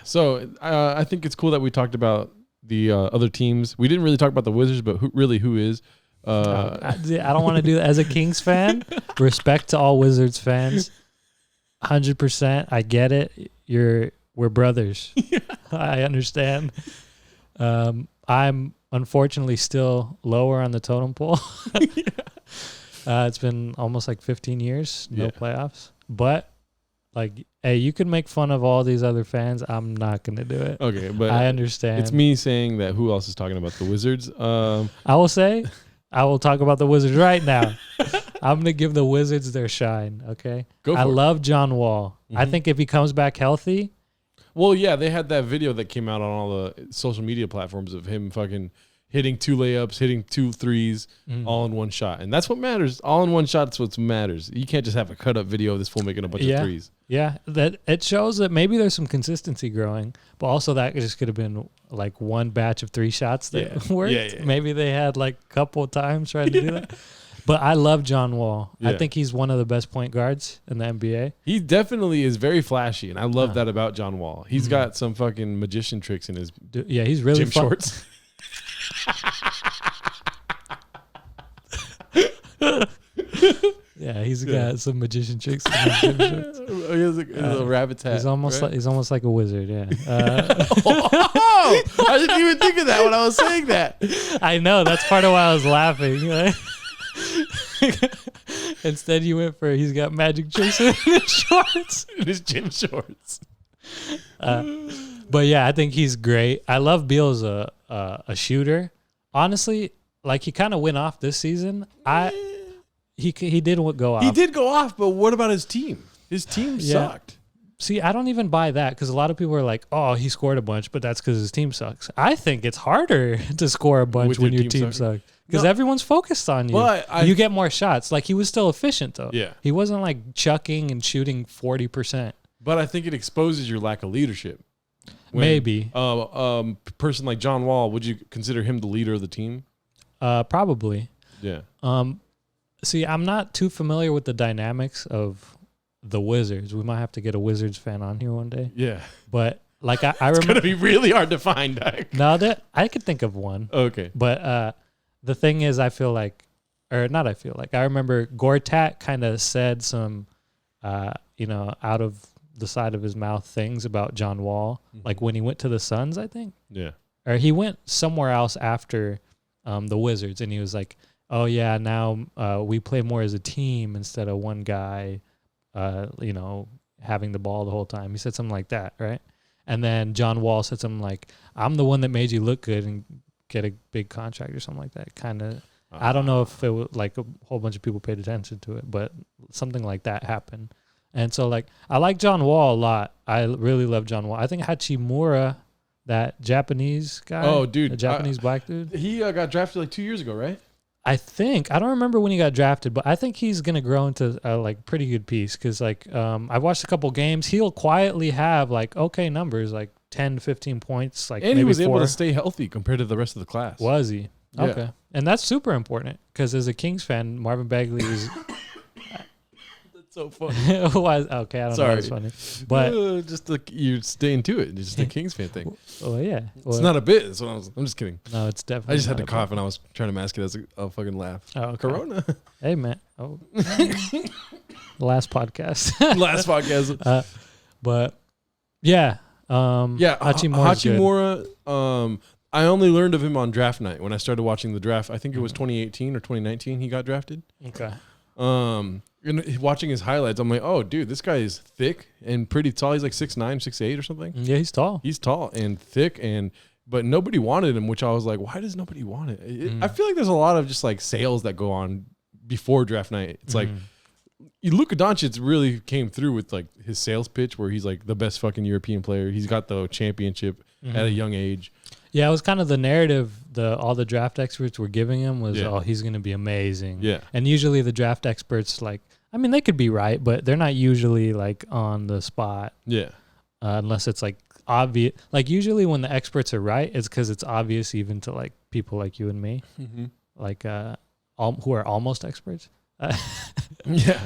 So I think it's cool that we talked about the other teams. We didn't really talk about the Wizards, but who is? I don't want to do that as a Kings fan. Respect to all Wizards fans. 100%. I get it. We're brothers. Yeah. I understand. I'm unfortunately still lower on the totem pole. It's been almost like 15 years, no playoffs. But like, hey, you can make fun of all these other fans. I'm not going to do it. Okay, but I understand. It's me saying that who else is talking about the Wizards? I will talk about the Wizards right now. I'm going to give the Wizards their shine, okay? Go for it. love John Wall. Mm-hmm. I think if he comes back healthy. Well, yeah, they had that video that came out on all the social media platforms of him fucking hitting 2 layups, hitting 2 threes, all in one shot. And that's what matters. All in one shot is what matters. You can't just have a cut-up video of this fool making a bunch of threes. Yeah, that it shows that maybe there's some consistency growing, but also that just could have been like one batch of 3 shots that worked. Yeah. Maybe they had like a couple times trying to do that. But I love John Wall. Yeah. I think he's one of the best point guards in the NBA. He definitely is very flashy, and I love that about John Wall. He's got some fucking magician tricks in his he's really gym shorts. Yeah, he's got some magician tricks in his gym shorts. He has a rabbit's hat. He's almost like a wizard, yeah. I didn't even think of that when I was saying that. I know, that's part of why I was laughing. Right? Instead, you went for he's got magic tricks in his shorts, in his gym shorts. But yeah, I think he's great. I love Beal as a shooter. Honestly, like he kind of went off this season. He didn't go off. He did go off, but what about his team? His team sucked. See, I don't even buy that because a lot of people are like, "Oh, he scored a bunch," but that's because his team sucks. I think it's harder to score a bunch when your team sucks. Because everyone's focused on you. You get more shots. Like, he was still efficient, though. Yeah. He wasn't, like, chucking and shooting 40%. But I think it exposes your lack of leadership. Maybe. Person like John Wall, would you consider him the leader of the team? Probably. Yeah. See, I'm not too familiar with the dynamics of the Wizards. We might have to get a Wizards fan on here one day. Yeah. But, like, I remember... It's going to be really hard to find, Doc. No, I could think of one. Okay. But... the thing is, I remember Gortat kind of said some, out of the side of his mouth things about John Wall, like when he went to the Suns, I think. Yeah. Or he went somewhere else after the Wizards, and he was like, oh, yeah, now we play more as a team instead of one guy, having the ball the whole time. He said something like that, right? And then John Wall said something like, I'm the one that made you look good and get a big contract or something like that. Kind of, I don't know if it was like a whole bunch of people paid attention to it, but something like that happened. And so, like, I like John Wall a lot. I really love John Wall. I think Hachimura, that Japanese guy. Oh, dude. The Japanese black dude. He got drafted like 2 years ago, right? I don't remember when he got drafted, but I think he's going to grow into a like pretty good piece. Cause like, I watched a couple games. He'll quietly have like okay numbers, like 10 to 15 points. Like, and maybe he was 4. able to stay healthy compared to the rest of the class. Was he? Yeah. Okay. And that's super important because as a Kings fan, Marvin Bagley is. That's so funny. Okay, I don't know. It's funny, but you're staying to it. It's just a Kings fan thing. Oh yeah, it's not a bit. That's what I'm just kidding. No, it's definitely. I just had to cough and I was trying to mask it as a fucking laugh. Oh, okay. Corona. Hey man. Oh. Last podcast. But yeah. Hachimura. I only learned of him on draft night when I started watching the draft. I think it was 2018 or 2019 he got drafted. Okay. And watching his highlights, I'm like, oh, dude, this guy is thick and pretty tall. He's like 6'9", 6'8", or something. Yeah, he's tall. He's tall and thick, but nobody wanted him, which I was like, why does nobody want it? I feel like there's a lot of just like sales that go on before draft night. It's like Luka Doncic really came through with like his sales pitch where he's like the best fucking European player. He's got the championship at a young age. Yeah, it was kind of the narrative all the draft experts were giving him was, oh, he's going to be amazing. Yeah. And usually the draft experts, like, I mean, they could be right, but they're not usually like on the spot. Yeah. Unless it's like obvious. Like usually when the experts are right, it's because it's obvious even to like people like you and me, like who are almost experts. Yeah.